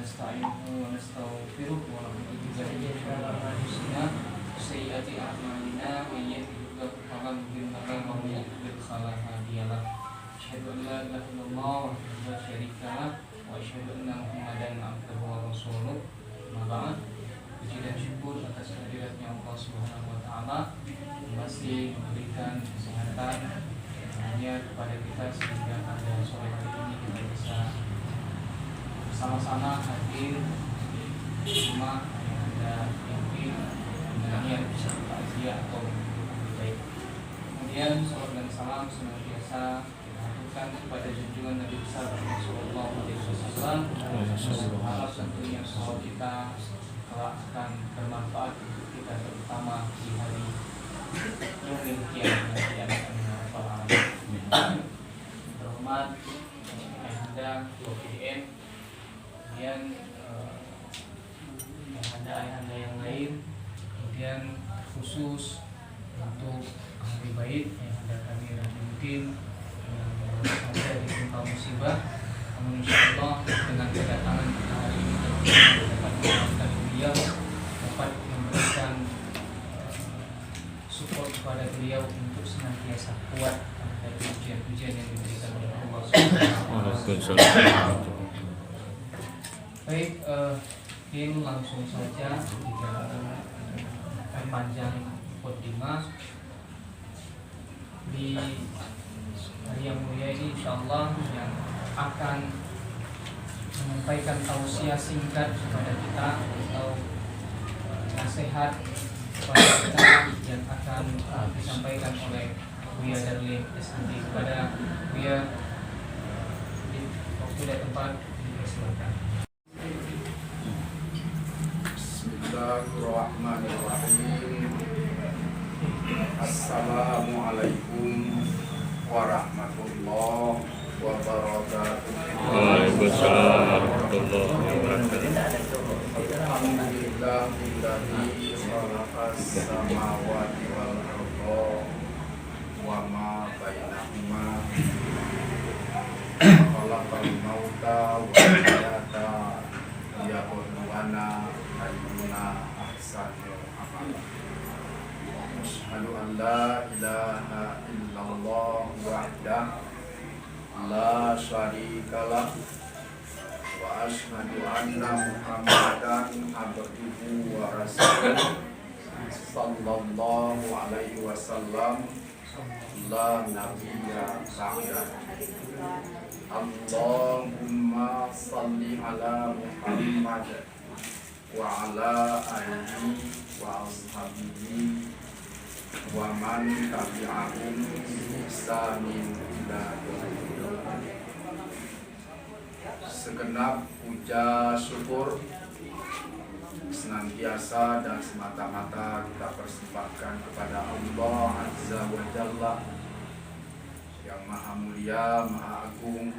ونستعينه ونستغفره ونعوذ بالله من شرور أنفسنا وسيئات أعمالنا من يهده الله فلا مضل له ومن يضلل فلا هادي له أشهد أن لا إله إلا الله وحده لا شريك له وأشهد أن محمدا عبده ورسوله أما بعد. Puji dan syukur atas kehadiratnya Allah Subhanahu wa Ta'ala yang masih memberikan kesehatan hanya kepada kita sehingga pada sore hari ini kita bisa bersama-sama hadir di rumah yang ada yang dengan niat bisa bertakziah atau lebih baik. Kemudian salam dan salam senantiasa kita haturkan kepada junjungan Nabi besar Sallallahu Alaihi Wasallam. Berharap tentunya sholat kita akan bermanfaat untuk kita terutama di hari yaumil qiyamah nanti akan para terhormat ayahanda KPM, kemudian ayahanda yang lain, kemudian khusus untuk ahli bait ayahanda kami Rahimudin yang ada di tempat musibah. Namun insyaallah dengan kedatangan kita hari ini dapat menguatkan beliau, dapat memberikan support kepada beliau untuk senantiasa kuat dari ujian-ujian yang diberikan oleh Allah Subhanahu wa Ta'ala. Baik, ini langsung saja tidak panjang mukadimah di hari yang mulia ini, insyaallah yang akan menyampaikan tausiah singkat kepada kita atau nasihat kepada kita yang akan disampaikan oleh Buya Darlin SND kepada Buya di waktu dan tempat dipersilakan. Bismillahirrahmanirrahim. Assalamualaikum warahmatullahi wabarakatuh. Waalaikumsalam warahmatullahi wabarakatuh. Alhamdulillah billahi khalaqas samawati wal arda wa ma bainahuma khalaqal mauta wal hayata liyabluwana ayyuna ahsanu amala. Asyhadu an la ilaha illallah wahdahu la syarikalah wa asyhadu anna Muhammadan abduhu wa rasuluh sallallahu alaihi wasallam la nabiyya ba'da. Allahumma salli ala Muhammad wa ala alihi wa ashabihi wa man tabi'ahum bi ihsanin ila yaumil. Segenap puja syukur senantiasa dan semata-mata kita persembahkan kepada Allah Azza wa Jalla yang maha mulia, maha agung,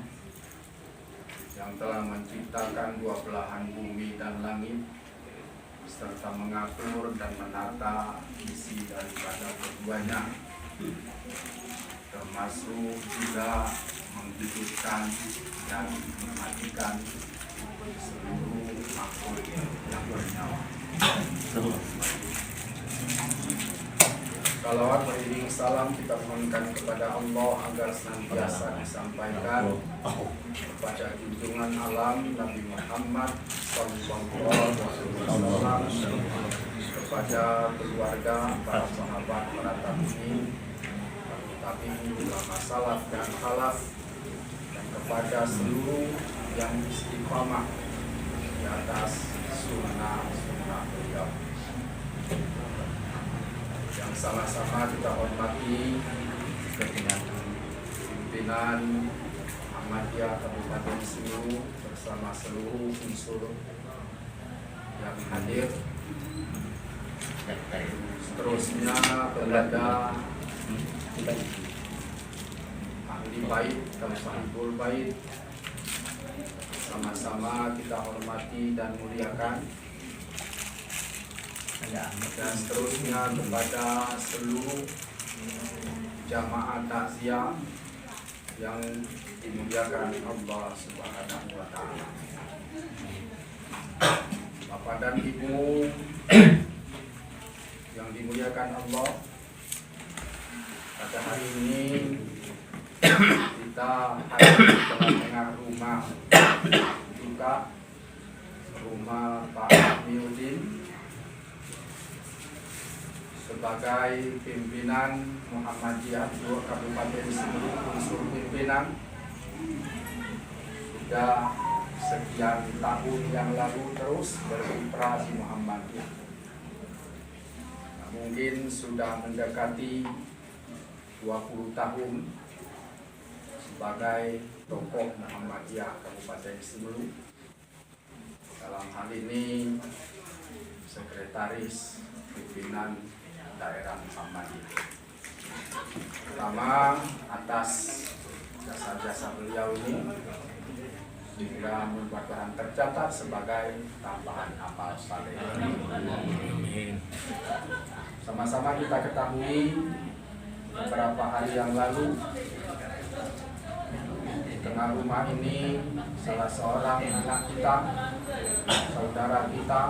yang telah menciptakan dua belahan bumi dan langit serta mengatur dan menata isi daripada keduanya, termasuk juga menghidupkan dan mematikan seluruh makhluk yang bernyawa. Salawat beriring salam kita mohonkan kepada Allah agar senantiasa disampaikan kepada junjungan alam Nabi Muhammad sallallahu alaihi wasallam, kepada keluarga, para sahabat, para tabi'in, ulama salaf dan khalaf, dan kepada seluruh yang istiqamah di atas sunnah beliau. Yang sama-sama kita hormati dengan pimpinan Ahmadiyah Kabupaten Sulu bersama seluruh unsur yang hadir. Seterusnya kepada ahli bait dan sahibul bait, sama-sama kita hormati dan muliakan. Dan seterusnya kepada seluruh jamaah takziah yang dimuliakan Allah Subhanahu wa Ta'ala. Bapak dan Ibu yang dimuliakan Allah, pada hari ini kita hadir di tengah-tengah rumah duka, rumah Pak Miudin sebagai pimpinan Muhammadiyah Kabupaten Semeru, unsur pimpinan. Sudah sekian tahun yang lalu terus berkiprah di Muhammadiyah. Nah, mungkin sudah mendekati 20 tahun sebagai tokoh Muhammadiyah Kabupaten Semeru. Dalam hal ini sekretaris pimpinan daerah Muhammadiyah. Pertama, atas jasa-jasa beliau ini juga mudah-mudahan tercatat sebagai tambahan amal saleh. Sama-sama kita ketahui beberapa hari yang lalu di tengah rumah ini salah seorang anak kita, saudara kita,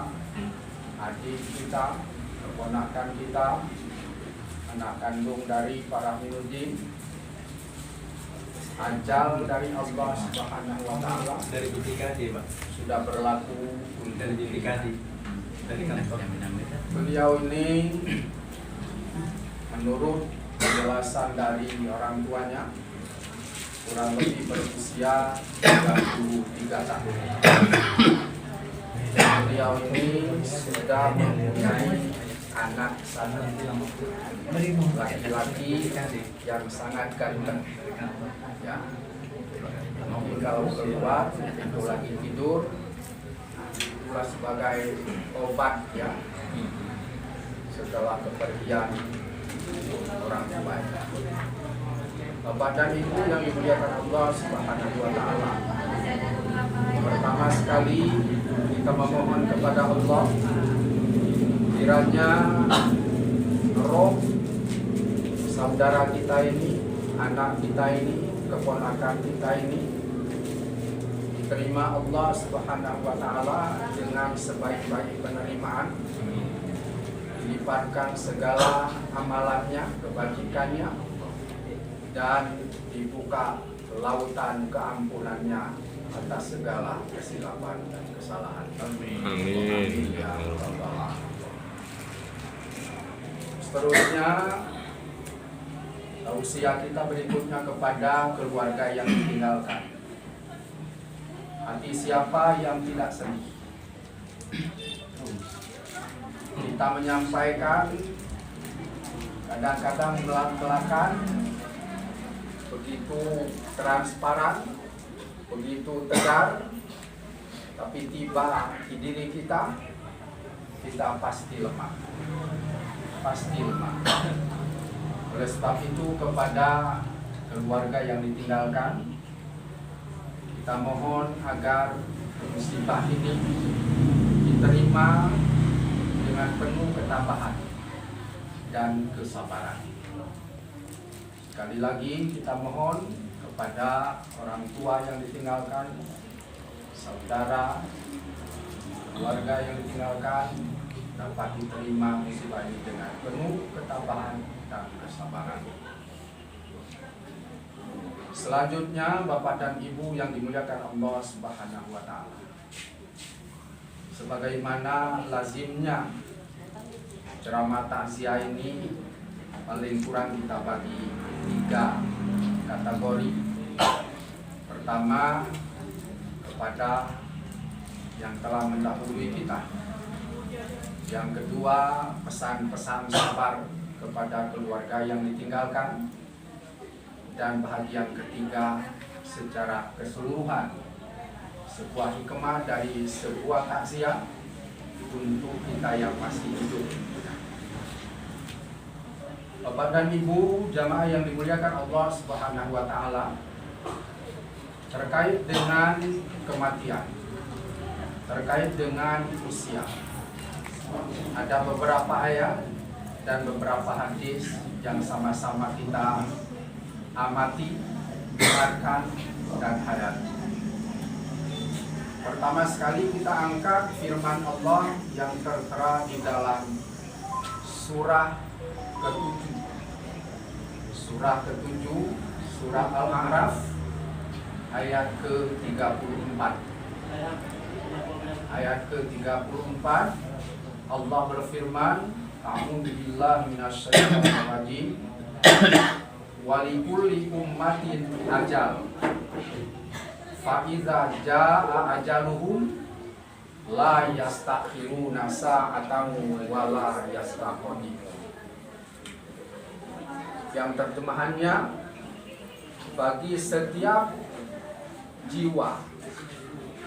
adik kita, keponakan kita, anak kandung dari para Miudin, ajal dari Allah Subhanahu wa Ta'ala dari duplikasi, Pak. sudah berlaku Dari duplikasi dari kantor. Beliau ini menurut penjelasan dari orang tuanya kurang lebih berusia 33 tahun. Beliau ini sudah mempunyai anak satu laki-laki yang sangat ganteng. Ya, mungkin kalau keluar itu lagi tidur, itulah sebagai obat ya setelah kepergian orang tua. Bapak dan Ibu yang dimuliakan Allah Subhanahu wa Ta'ala, pertama sekali kita memohon kepada Allah kiranya roh saudara kita ini, anak kita ini, keponakan kita ini diterima Allah Subhanahu wa Ta'ala dengan sebaik-baik penerimaan, dilipatkan segala amalannya, kebajikannya, dan dibuka lautan keampunannya atas segala kesilapan dan kesalahan. Amin. Ya Allah. Seterusnya usia kita berikutnya kepada keluarga yang ditinggalkan. Hati siapa yang tidak sedih? Kita menyampaikan kadang-kadang belak-belakan, begitu transparan, begitu tegar, tapi tiba di diri kita pasti lemah. Pasti lemah. Oleh sebab itu kepada keluarga yang ditinggalkan, kita mohon agar musibah ini diterima dengan penuh ketabahan dan kesabaran. Sekali lagi kita mohon kepada orang tua yang ditinggalkan, saudara, keluarga yang ditinggalkan, dapat diterima musibah ini dengan penuh ketabahan dan kesabaran. Selanjutnya, Bapak dan Ibu yang dimuliakan Allah Subhanahu wa Ta'ala, sebagaimana lazimnya ceramah takziah ini paling kurang kita bagi 3 kategori. Pertama, kepada yang telah mendahului kita. Yang kedua, pesan-pesan sabar kepada keluarga yang ditinggalkan. Dan bahagian ketiga, secara keseluruhan, sebuah hikmah dari sebuah takziah untuk kita yang masih hidup. Bapak dan Ibu jamaah yang dimuliakan Allah Subhanahu wa Ta'ala, terkait dengan kematian, terkait dengan usia, ada beberapa ayat dan beberapa hadis yang sama-sama kita amati, dengarkan, dan hayati. Pertama sekali kita angkat firman Allah yang tertera di dalam surah ke-7. Surah ke-7, surah Al-A'raf ayat ke-34. Ayat ke-34 Allah berfirman, A'udzu billahi minasyaitonir rajim. Walikulli ummatin ajal. Fa iza jaa ajaluhum la yastakhiruna sa'atan wa la yastaqdimun. Yang terjemahannya, bagi setiap jiwa,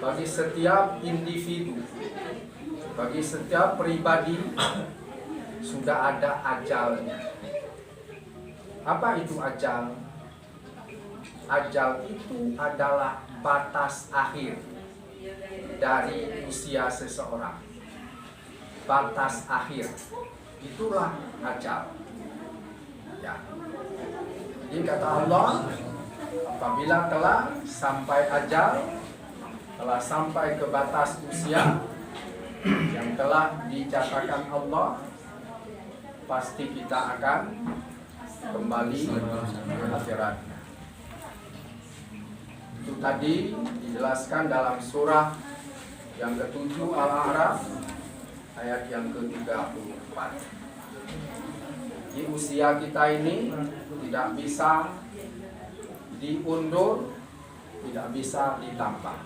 bagi setiap individu, bagi setiap pribadi sudah ada ajalnya. Apa itu ajal? Ajal itu adalah batas akhir dari usia seseorang. Batas akhir, itulah ajal. Ya. Jadi kata Allah, apabila telah sampai ajal, telah sampai ke batas usia yang telah dicatatkan Allah, pasti kita akan kembali ke akhirat. Itu tadi dijelaskan dalam surah yang ke-7 Al-A'raf ayat yang ke-34. Di usia kita ini tidak bisa diundur, tidak bisa ditambah.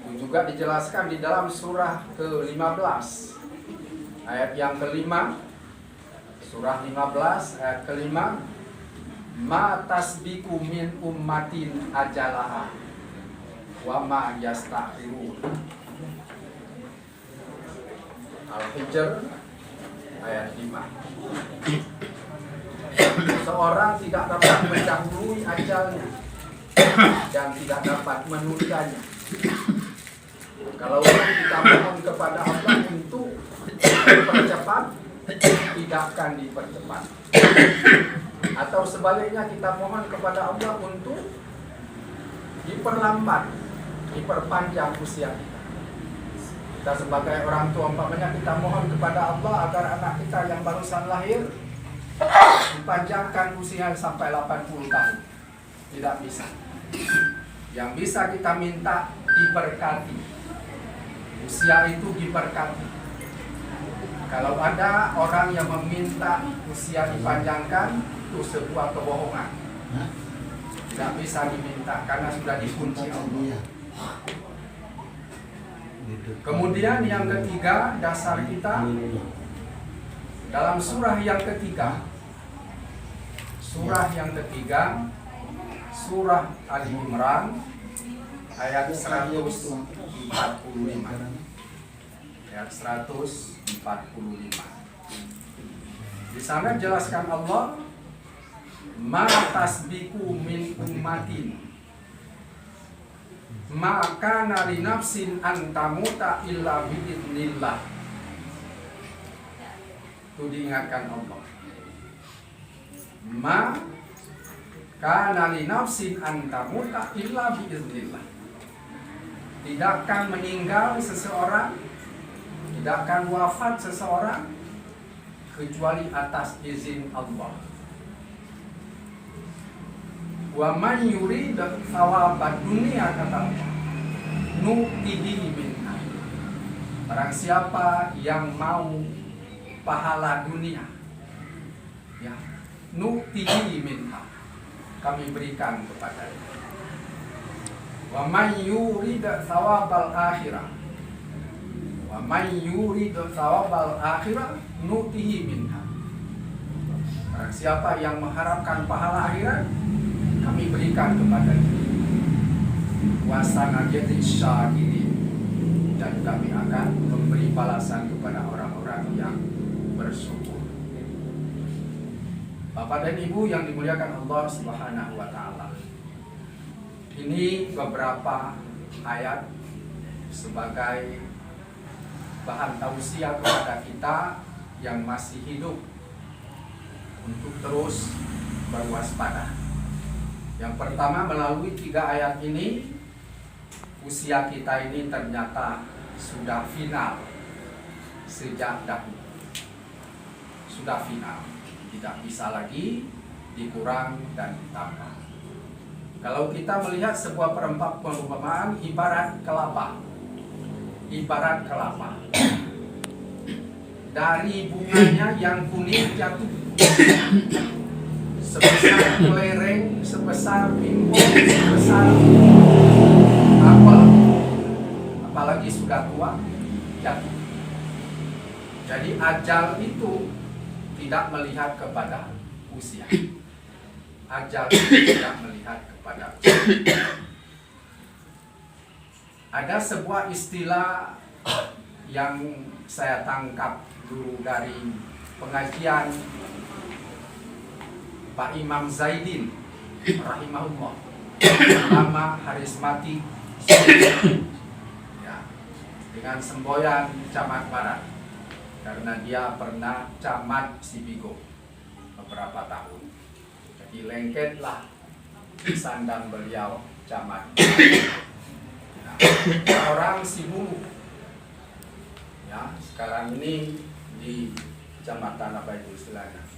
Itu juga dijelaskan di dalam surah ke-15 ayat yang ke-5. Surah 15 ayat ke-5, ma tasbiku min ummatin ajalaha wa ma yastakhirun. Al-Hijr ayat 5. Seorang tidak dapat mendahului ajalnya dan tidak dapat menundanya. Kalau kita mohon kepada Allah untuk dipercepat, tidak akan dipercepat. Atau sebaliknya kita mohon kepada Allah untuk diperlambat, diperpanjang usia kita. Kita sebagai orang tua umpamanya kita mohon kepada Allah agar anak kita yang barusan lahir dipanjangkan usia sampai 80 tahun. Tidak bisa. Yang bisa kita minta diberkati. Usia itu diberkati. Kalau ada orang yang meminta usia dipanjangkan, itu sebuah kebohongan. Tidak bisa diminta karena sudah dikunci Allah. Kemudian yang ketiga, dasar kita dalam surah yang ketiga. Surah yang ketiga, surah Ali Imran ayat 145. Ayat 145. Di sana jelaskan Allah, ma tasbiku min ummatin ma kana li nafsin an tamuta illa biidznillah. Itu diingatkan Allah. Ma kana li nafsin an tamuta illa biidznillah. Tidak akan meninggal seseorang, tidak akan wafat seseorang kecuali atas izin Allah. Wa man yurid thawabad dunia, kata Allah, nu'tihi minha. Barang siapa yang mau pahala dunia, ya, nu'tihi minha, kami berikan kepadanya. Wa man yurid thawabal akhirah, wa man yurid thawabal akhirah nu'tihi minha. Barang siapa yang mengharapkan pahala akhirat, kami berikan kepadanya. Wa sanajzi syakirin, dan kami akan memberi balasan kepada orang-orang yang bersyukur. Bapak dan Ibu yang dimuliakan Allah Subhanahu wa taala. Ini beberapa ayat sebagai bahan tausiah kepada kita yang masih hidup untuk terus berwaspada. Yang pertama, melalui 3 ayat ini usia kita ini ternyata sudah final sejak dahulu. Sudah final, tidak bisa lagi dikurang dan ditambah. Kalau kita melihat sebuah perumpamaan ibarat kelapa. Ibarat kelapa. Dari bunganya yang kuning jatuh sebesar kelereng, sebesar pimpong, sebesar apel, apalagi sudah tua, jatuh. Jadi ajal itu tidak melihat kepada usia. Ajal itu tidak melihat kepada usia. Ada sebuah istilah yang saya tangkap dulu dari pengajian Pak Imam Zaidin rahimahullah, nama harismatik ya, dengan semboyan Camat Barat, karena dia pernah camat Sibigo beberapa tahun. Jadi lengketlah sandang beliau camat. Nah, orang Sibulu ya, sekarang ini di kecamatan apa itu istilahnya?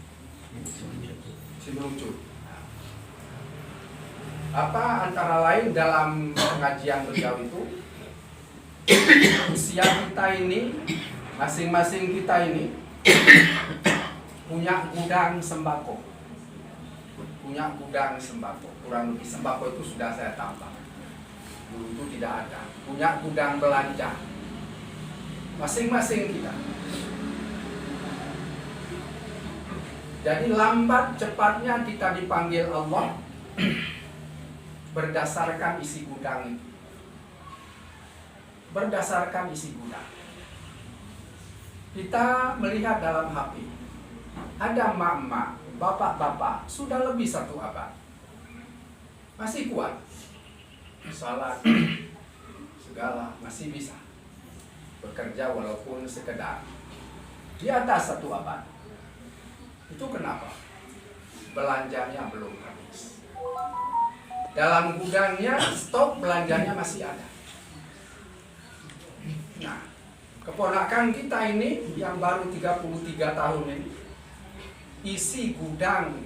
Cimelucut. Apa antara lain dalam pengajian beliau itu, usia kita ini, masing-masing kita ini punya gudang sembako. Punya gudang sembako. Kurang lebih sembako itu sudah saya tambah. Dulu itu tidak ada. Punya gudang belanja. Masing-masing kita. Jadi lambat cepatnya kita dipanggil Allah berdasarkan isi gudang itu. Berdasarkan isi gudang. Kita melihat dalam HP, ada mak-mak, bapak-bapak, sudah lebih 1 abad. Masih kuat. Salat, segala, masih bisa. Bekerja walaupun sekedar. Di atas 1 abad. Itu kenapa? Belanjanya belum habis. Dalam gudangnya stok belanjanya masih ada. Nah, keponakan kita ini yang baru 33 tahun ini, isi gudang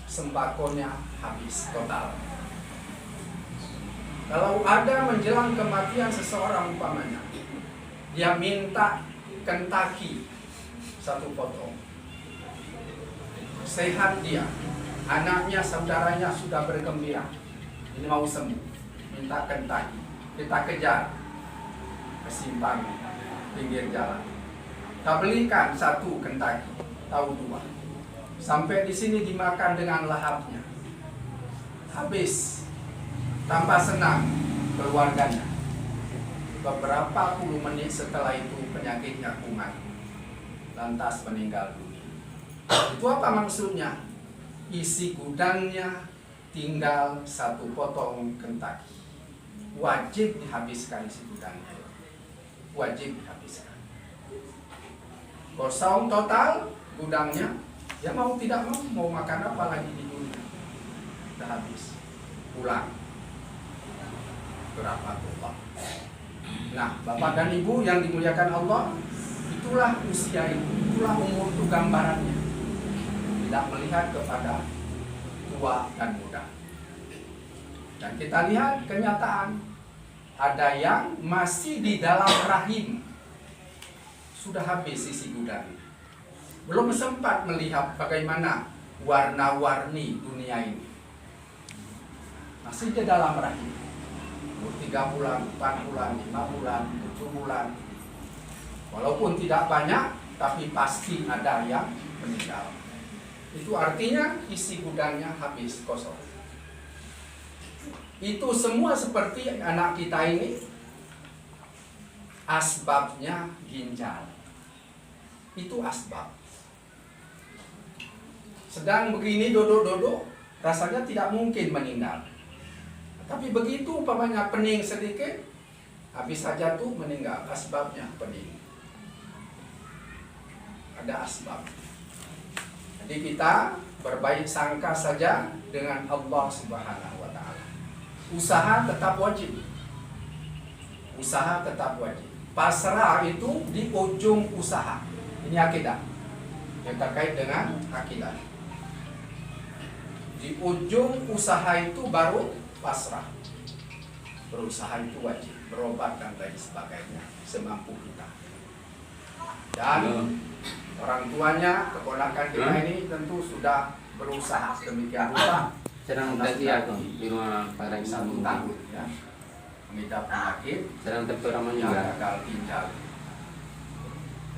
sembakonya habis total. Kalau ada menjelang kematian seseorang umpamanya, dia minta Kentucky 1 potong. Sehat dia, anaknya, saudaranya sudah bergembira, ini mau sembuh, minta Kentucky. Kita kejar ke simpang pinggir jalan, kita belikan 1 Kentucky, tahu 2. Sampai di sini dimakan dengan lahapnya, habis, tanpa senang keluarganya. Beberapa puluh menit setelah itu penyakitnya kumat, lantas meninggal dunia. Itu apa maksudnya? Isi gudangnya tinggal 1 potong Kentucky. Wajib dihabiskan isi gudangnya. Wajib dihabiskan. Kosong total gudangnya. Ya mau tidak mau makan apa lagi di dunia? Sudah habis. Pulang. Berapa Allah. Nah, Bapak dan Ibu yang dimuliakan Allah, itulah usia itu, itulah umur itu gambarannya. Tidak melihat kepada tua dan muda. Dan kita lihat kenyataan, ada yang masih di dalam rahim, sudah habis isi gudang. Belum sempat melihat bagaimana warna-warni dunia ini. Masih di dalam rahim. 3 bulan, 4 bulan, 5 bulan, 7 bulan. Walaupun tidak banyak, tapi pasti ada yang meninggal. Itu artinya isi gudangnya habis, kosong. Itu semua seperti anak kita ini, asbabnya ginjal. Itu asbab. Sedang begini duduk-duduk, rasanya tidak mungkin meninggal. Tapi begitu umpamanya pening sedikit, habis saja tuh meninggal. Asbabnya pening. Ada asbab. Jadi kita berbaik sangka saja dengan Allah Subhanahu wa Ta'ala. Usaha tetap wajib. usaha tetap wajib. Pasrah itu di ujung usaha. Ini akidah yang terkait dengan akidah. Di ujung usaha itu baru pasrah. Berusaha itu wajib, berobat dan lain sebagainya semampu kita. Dan orang tuanya, keponakan kita ini tentu sudah berusaha demikian rupa. Sedang tadi aku di rumah para Satu imam tahun ya, mengidap penyakit sedang temperamen yang juga. gagal ginjal.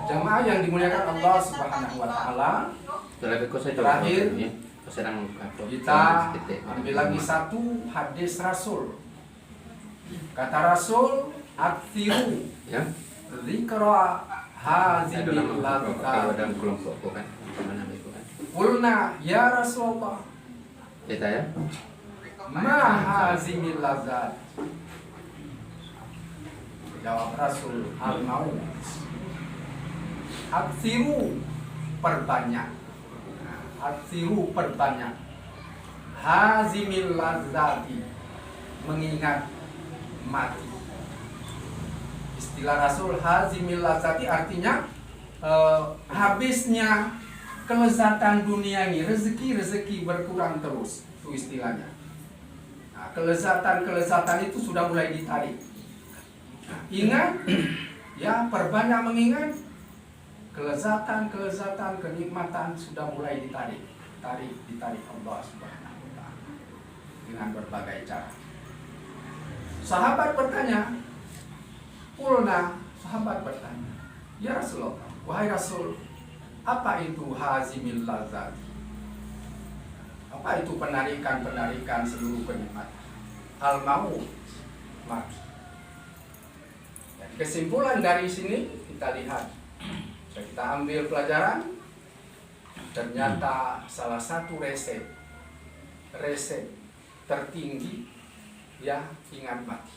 Jemaah yang dimuliakan Allah Subhanahu wa taala, Terakhir kau saya Terakhir, sedang kita ambil lagi satu hadis Rasul. Kata Rasul, "Aktsiru ya. dzikra Ada hazimil nama kalau ladzat." dalam kelompok kau kan mana itu kan. Qulna ya Rasulullah, Kita ya. ma hazimil ladzat? Jawab Rasul, al-maut. Aktsiru, perbanyak. Aktsiru, perbanyak. Hazimil ladzati, mengingat mati. Istilah Rasul hazimil ladzati artinya habisnya kelezatan dunia ini, rezeki berkurang terus, itu istilahnya. Nah, kelezatan itu sudah mulai ditarik. Nah, ingat, ya perbanyak mengingat, kelezatan, kenikmatan sudah mulai ditarik Allah Subhanahu wa taala dengan berbagai cara. Sahabat bertanya, sahabat bertanya, ya Rasulullah, wahai Rasul, apa itu hazimil ladzat? Apa itu penarikan seluruh kenikmatan? Al-maut, mati. Dan kesimpulan dari sini kita lihat, kita ambil pelajaran, ternyata salah satu resep tertinggi ya ingat mati.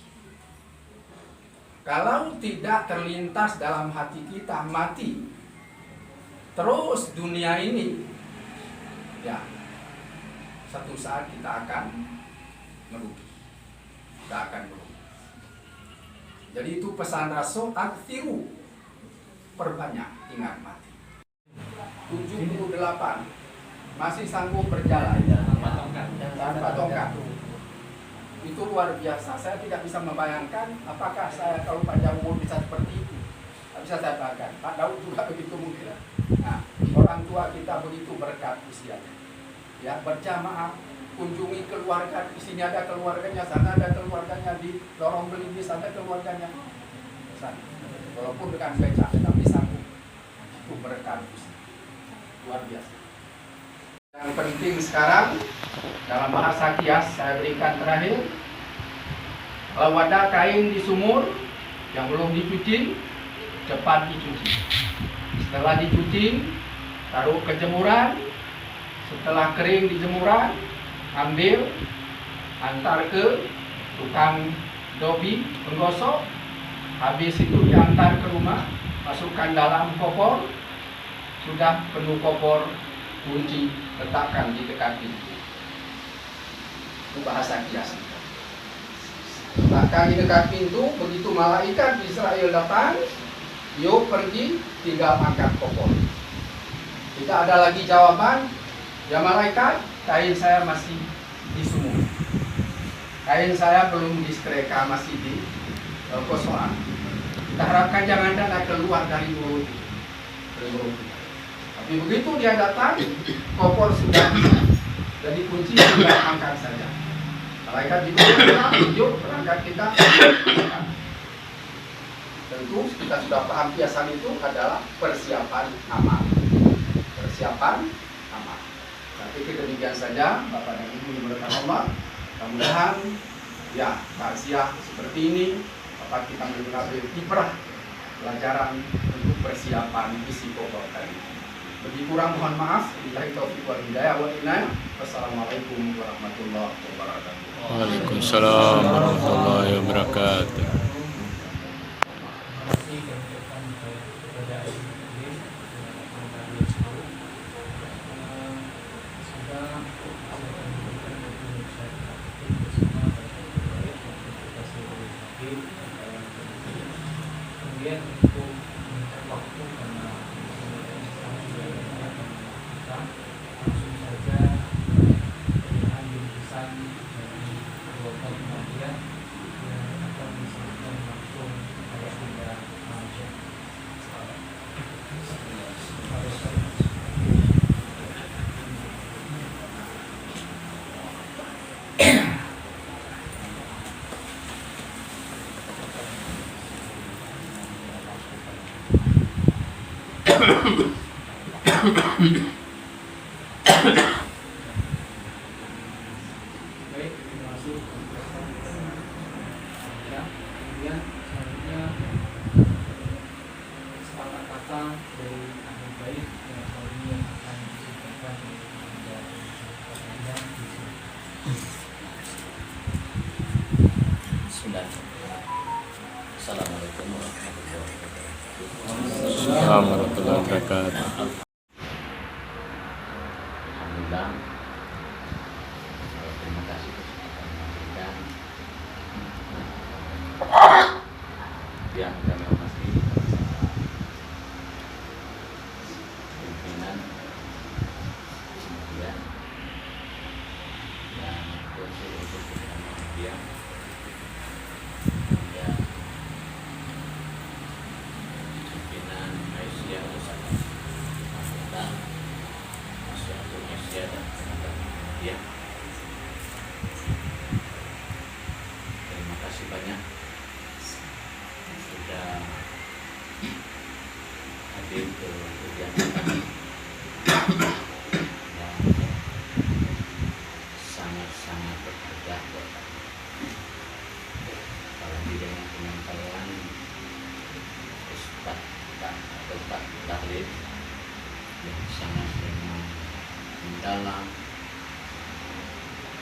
Kalau tidak terlintas dalam hati kita mati, terus dunia ini, ya satu saat kita akan merugi. Jadi itu pesan Rasul, aktsiru, perbanyak ingat mati. 78 masih sanggup berjalan tanpa tongkat. Itu luar biasa. Saya tidak bisa membayangkan apakah saya kalau panjang umur bisa seperti itu. Tidak bisa saya bayangkan. Pak Daud juga begitu mungkin. Nah, orang tua kita begitu berkat usianya. Ya, berjamaah, kunjungi keluarga. Di sini ada keluarganya, sana ada keluarganya, di lorong beli sana keluarganya. Walaupun dengan becak, tapi sanggup. Itu berkat usia. Luar biasa. Yang penting sekarang dalam bahasa kias saya berikan terakhir, kalau ada kain di sumur yang belum dicuci, cepat dicuci. Setelah dicuci, taruh ke jemuran. Setelah kering di jemuran, ambil, antar ke tukang dobi penggosok. Habis itu diantar ke rumah, masukkan dalam kopor. Sudah penuh kopor, kunci, letakkan di dekat pintu. Itu bahasa kias. Letakkan di dekat pintu, begitu malaikat Israel datang, yuk pergi, tinggal angkat kopor. Tidak ada lagi jawaban, ya malaikat, kain saya masih di sumur. Kain saya belum disetrika, masih di kosongan. Kita harapkan jangan ada keluar dari mulut. Tapi begitu dia datang, kopor sudah jadi kunci, tinggal angkat saja. Malaikat juga yuk berangkat kita. Tentu kita sudah paham kiasan itu adalah persiapan amal. Persiapan amal. Tapi demikian saja Bapak dan Ibu yang berkat Allah. Mudah-mudahan ya takziah seperti ini dapat kita mengambil ibrah pelajaran untuk persiapan isi pokok tadi. Bagi kurang mohon maaf. Billahi taufiq wal hidayah wa inayah. Wassalamualaikum warahmatullahi wabarakatuh. Waalaikumsalam warahmatullahi wabarakatuh. dia yang akan disampaikan langsung oleh Bunda Malaysia. Baik, terima kasih. Ya, kemudian selanjutnya sepatah kata dari ahli baik yang kali ini yang akan disampaikan kepada Anda di sini. Bismillah. Assalamualaikum warahmatullahi wabarakatuh. Assalamualaikum warahmatullahi wabarakatuh. Alhamdulillah. Terima kasih kesempatan yang diberikan. Yang kami hormati pimpinan kemudian dan kursi untuk kemudian ya pimpinan Aisyah bersama dan Masyarakat Aisyah dan teman-teman media. Terima kasih banyak sudah hadir ke kegiatan kami yang sangat-sangat berharga buat kami. Apalagi dengan penyampaian Ustaz atau Pak Tahlil yang sangat memang mendalam,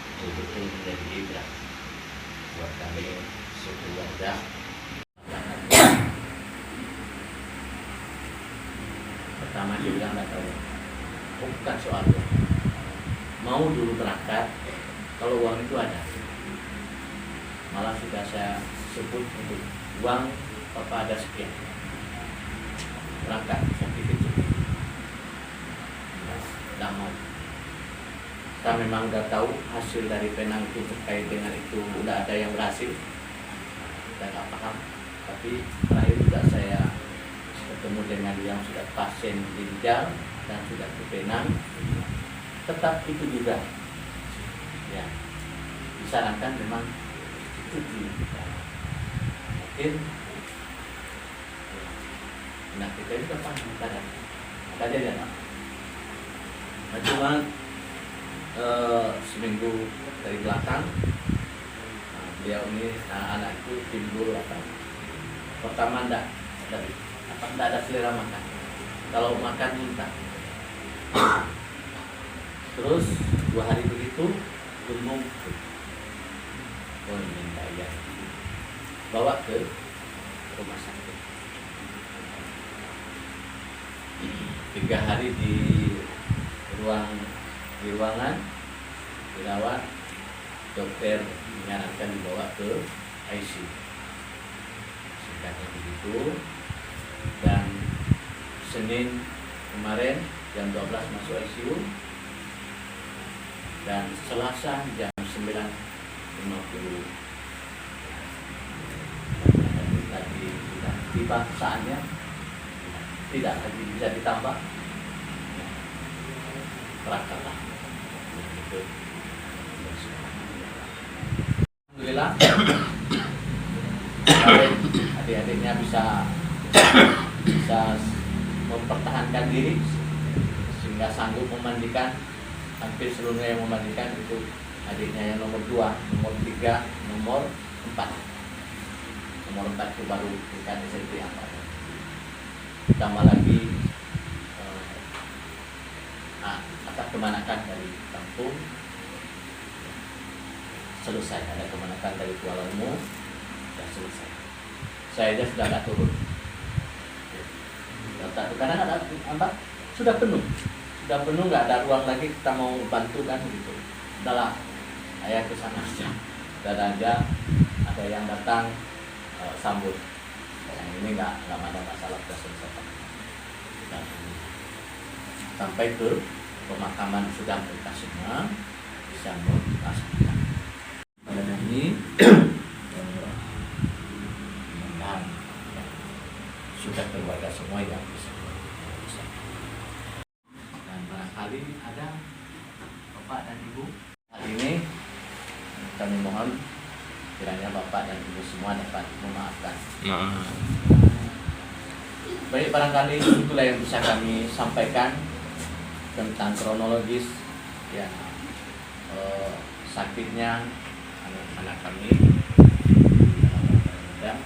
betul-betul menjadi ibrah buat kami sekeluarga. Pertama dia bilang nggak tahu, bukan soal uang. Mau dulu berangkat, kalau uang itu ada. Malah sudah saya sebut untuk uang Bapak ada sekian. Berangkat, sertifikat. Tidak mau. Kita memang udah tahu hasil dari Penang itu terkait dengan itu udah ada yang berhasil. Kita nggak paham. Tapi terakhir juga saya ketemu dengan yang sudah pasien ginjal dan sudah ke Penang, tetap itu juga. Ya, disarankan memang itu ya. Mungkin nah kita juga paham kadang ada dia nak. Nah, cuma seminggu dari belakang beliau ini anak itu timbul apa? Pertama enggak ada selera makan. Kalau makan minta. Terus 2 hari begitu gunung minta ya bawa ke rumah sakit. 3 hari di ruangan dirawat, dokter menyarankan dibawa ke ICU. Singkatnya begitu. Dan Senin kemarin jam 12 masuk ICU dan Selasa jam 9.50 tadi sudah tiba saatnya, tidak lagi bisa ditambah, berangkatlah. Alhamdulillah adik-adiknya bisa mempertahankan diri sehingga sanggup memandikan. Hampir seluruhnya yang memandikan itu adiknya yang nomor 2, nomor 3, nomor 4. Nomor 4 itu baru bukan SMP apa. Tambah lagi atas kemanakan dari kampung selesai, ada kemanakan dari Kuala Lumpur sudah selesai. Saya aja sudah nggak turun. Karena ada apa? Sudah penuh, nggak ada ruang lagi kita mau bantu kan gitu. Udahlah, saya ke sana aja. Dan ada yang datang sambut. Yang ini nggak ada masalah selesai. Dan sampai ke pemakaman sudah kita semua bisa melaksanakan. Pada ini kami mohon kiranya Bapak dan Ibu semua dapat memaafkan. Maaf. Baik, barangkali itulah yang bisa kami sampaikan tentang kronologis ya sakitnya anak-anak kami. Dan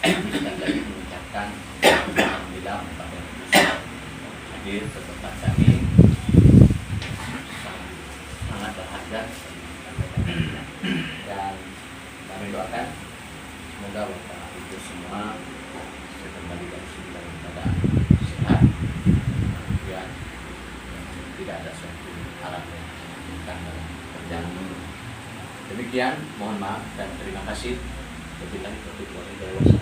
kita tadi mengucapkan alhamdulillah kepada yang bisa hadir ke tempat kami, sangat berharga, dan kami doakan semoga Bapak Ibu semua bisa kembali dari sini dalam keadaan sehat ya, tidak ada suatu hal yang bukan dalam perjalanan. Demikian, mohon maaf dan terima kasih. Wabillahi taufiq wal hidayah.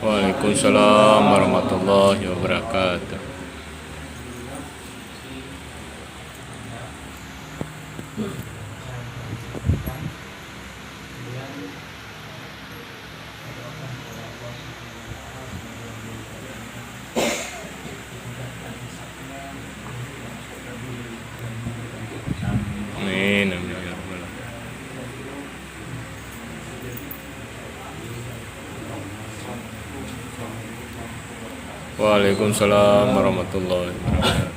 Waalaikumsalam warahmatullahi wabarakatuh. Amin, amin ya rabbal alamin. Waalaikumsalam warahmatullahi wabarakatuh.